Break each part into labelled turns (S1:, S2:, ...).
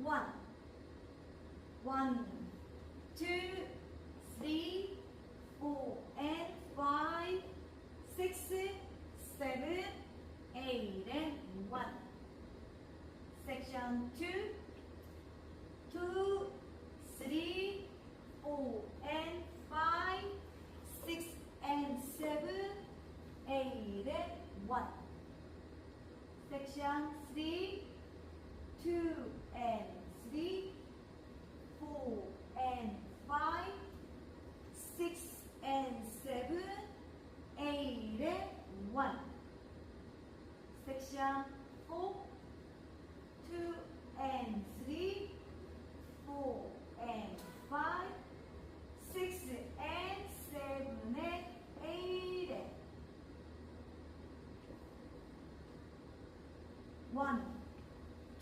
S1: 1. 1, 2, 3, 4 and 5, 6, 7, 8 and 1. Section 2, 2, 3, 4 and 5, 6 and 7, 8 and 1. Section 3, 2 and 3, 4 and 5, 6 and 7, 8 and 1. Section 4, 2 and 3, 4 and 5, 6 and 7 and 8 and 1,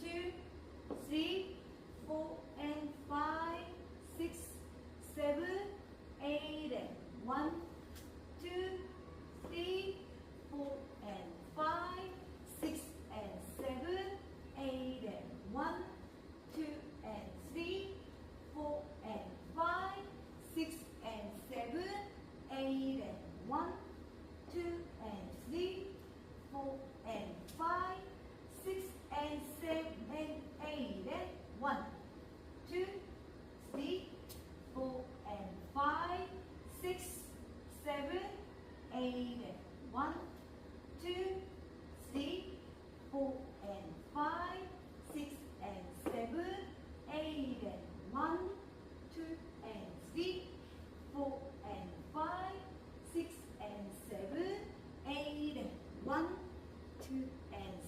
S1: 2, 3, 4 and 5, 6, 7, 8 and 1, 2, 3, 4 and 5, 6 and 7, 8 and 1, 2 and 3, 4 and 5, 6 and 7, 8 and 1, 2 and 3, 4 and 5, 6 and 7 and 8 and 1, 2, 3, 4 and 5, 6, 7, 8 and 1, 2, 3, 4 and 5, 6 and 7, 8 and 1, 2 and 3, 4 and 5, 6 and 7, 8 and 1, 2 and